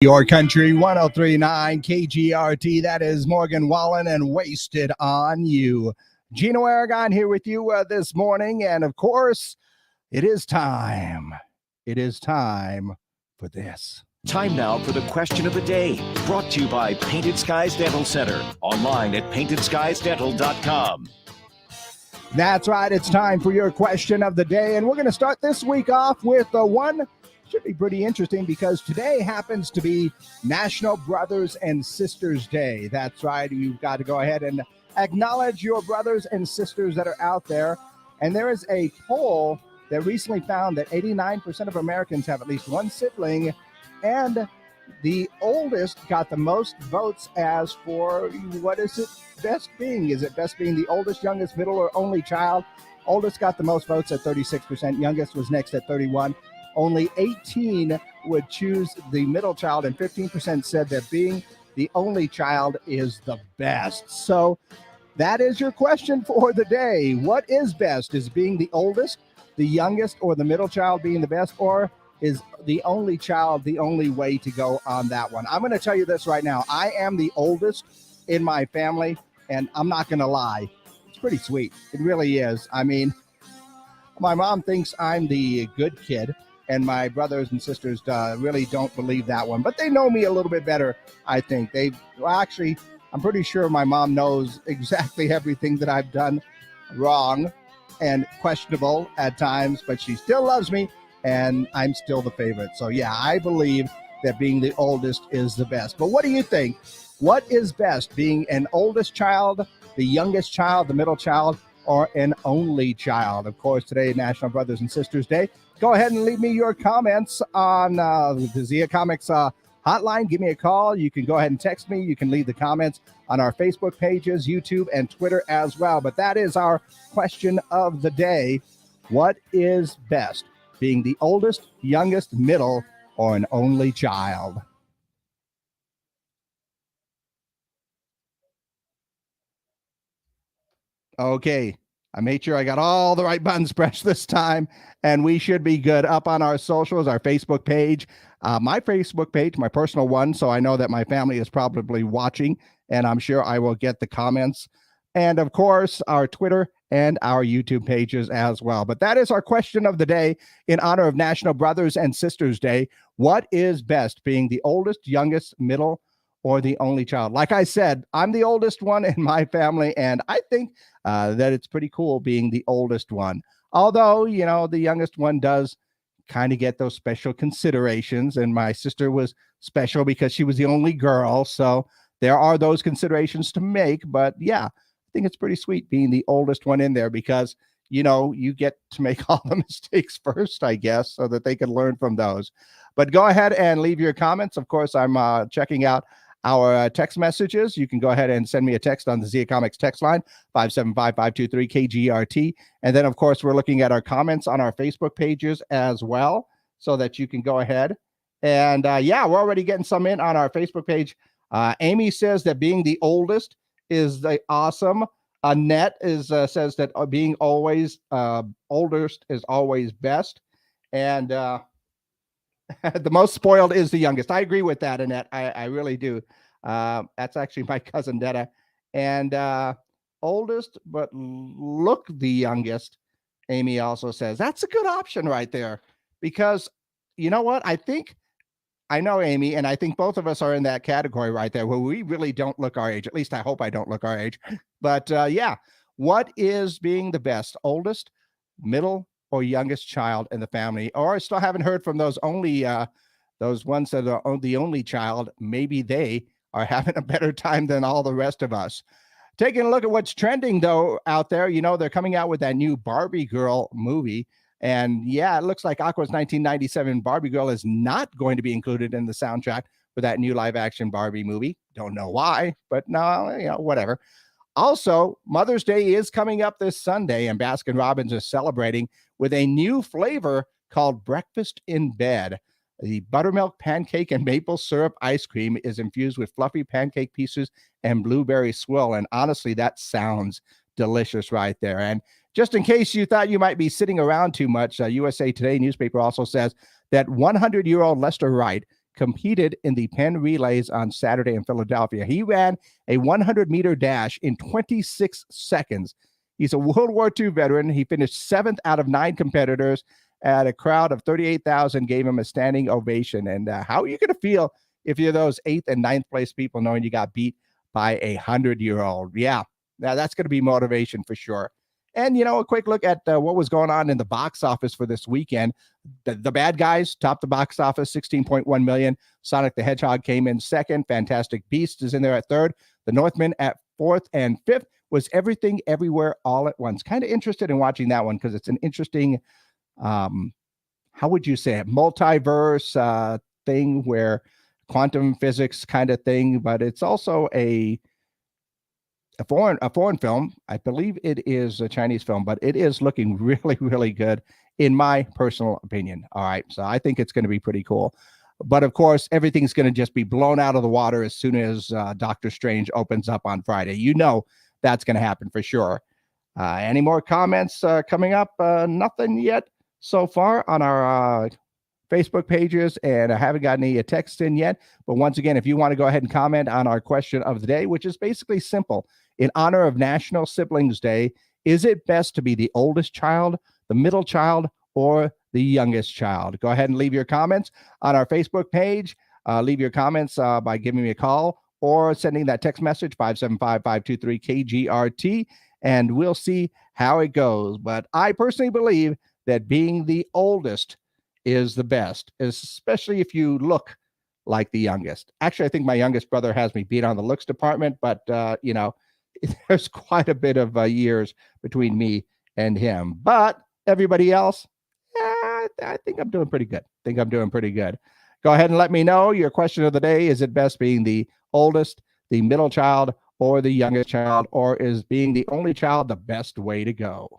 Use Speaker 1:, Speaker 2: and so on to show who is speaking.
Speaker 1: Your Country 1039 KGRT. That is Morgan Wallen and Wasted on You. Gino Aragon here with you this morning. And of course, it is time. It is time for this.
Speaker 2: Time now for the question of the day, brought to you by Painted Skies Dental Center, online at paintedskiesdental.com.
Speaker 1: That's right. It's time for your question of the day. And we're going to start this week off with one. Should be pretty interesting because today happens to be National Brothers and Sisters Day. That's right. You've got to go ahead and acknowledge your brothers and sisters that are out there. And there is a poll that recently found that 89% of Americans have at least one sibling, and the oldest got the most votes as for what is it best being? Is it best being the oldest, youngest, middle, or only child? Oldest got the most votes at 36%. Youngest was next at 31%. Only 18 would choose the middle child, and 15% said that being the only child is the best. So that is your question for the day. What is best? Is being the oldest, the youngest, or the middle child being the best, or is the only child the only way to go on that one? I'm going to tell you this right now. I am the oldest in my family, and I'm not going to lie. It's pretty sweet. It really is. I mean, my mom thinks I'm the good kid, and my brothers and sisters really don't believe that one. But they know me a little bit better, I think. Actually, I'm pretty sure my mom knows exactly everything that I've done wrong and questionable at times, but she still loves me, and I'm still the favorite. So, yeah, I believe that being the oldest is the best. But what do you think? What is best, being an oldest child, the youngest child, the middle child, or an only child? Of course, today, National Brothers and Sisters Day. Go ahead and leave me your comments on the Zia Comics hotline. Give me a call. You can go ahead and text me. You can leave the comments on our Facebook pages, YouTube, and Twitter as well. But that is our question of the day. What is best, being the oldest, youngest, middle, or an only child? Okay. I made sure I got all the right buttons pressed this time, and we should be good. Up on our socials, our Facebook page, my Facebook page, my personal one, so I know that my family is probably watching, and I'm sure I will get the comments. And, of course, our Twitter and our YouTube pages as well. But that is our question of the day in honor of National Brothers and Sisters Day. What is best, being the oldest, youngest, middle, or the only child? Like I said, I'm the oldest one in my family, and I think that it's pretty cool being the oldest one. Although, you know, the youngest one does kind of get those special considerations, and my sister was special because she was the only girl. So there are those considerations to make. But yeah, I think it's pretty sweet being the oldest one in there because, you know, you get to make all the mistakes first, I guess, so that they can learn from those. But go ahead and leave your comments. Of course, I'm checking out our text messages. You can go ahead and send me a text on the Zia Comics text line, 575-523-KGRT. And then, of course, we're looking at our comments on our Facebook pages as well, so that you can go ahead. And, yeah, we're already getting some in on our Facebook page. Amy says that being the oldest is the awesome. Annette says that being always oldest is always best. And the most spoiled is the youngest. I agree with that, Annette. I really do. That's actually my cousin Detta. And oldest, but look the youngest, Amy also says. That's a good option right there. Because you know what? I know Amy, and I think both of us are in that category right there where we really don't look our age. At least I hope I don't look our age. But yeah, what is being the best? Oldest, middle, or youngest child in the family? Or I still haven't heard from those ones that are the only child. Maybe they are having a better time than all the rest of us. Taking a look at what's trending, though, out there, you know, they're coming out with that new Barbie Girl movie. And yeah, it looks like Aqua's 1997 Barbie Girl is not going to be included in the soundtrack for that new live action Barbie movie. Don't know why, but no, you know, whatever. Also, Mother's Day is coming up this Sunday, and Baskin-Robbins is celebrating with a new flavor called Breakfast in Bed. The buttermilk pancake and maple syrup ice cream is infused with fluffy pancake pieces and blueberry swirl. And honestly, that sounds delicious right there. And just in case you thought you might be sitting around too much, USA Today newspaper also says that 100-year-old Lester Wright competed in the Penn Relays on Saturday in Philadelphia. He ran a 100-meter dash in 26 seconds. He's a World War II veteran. He finished 7th out of 9 competitors, at a crowd of 38,000 gave him a standing ovation. And how are you going to feel if you're those 8th and 9th place people knowing you got beat by a 100-year-old? Yeah, now that's going to be motivation for sure. And, a quick look at what was going on in the box office for this weekend. The Bad Guys topped the box office, 16.1 million. Sonic the Hedgehog came in second. Fantastic Beasts is in there at third. The Northman at fourth, and fifth was Everything Everywhere All at Once. Kind of interested in watching that one because it's an interesting how would you say it, multiverse thing where quantum physics kind of thing, but it's also a foreign film. I believe it is a Chinese film, but it is looking really, really good in my personal opinion. All right, so I think it's going to be pretty cool. But of course, everything's going to just be blown out of the water as soon as Doctor Strange opens up on Friday. That's going to happen for sure. Any more comments coming up? Nothing yet so far on our Facebook pages, and I haven't got any texts in yet. But once again, if you want to go ahead and comment on our question of the day, which is basically simple. In honor of National Siblings Day, is it best to be the oldest child, the middle child, or the youngest child? Go ahead and leave your comments on our Facebook page. Leave your comments by giving me a call or sending that text message, 575-523-KGRT, and we'll see how it goes. But I personally believe that being the oldest is the best, especially if you look like the youngest. Actually, I think my youngest brother has me beat on the looks department, but, there's quite a bit of years between me and him. But everybody else, I think I'm doing pretty good. Go ahead and let me know your question of the day. Is it best being the oldest, the middle child, or the youngest child, or is being the only child the best way to go?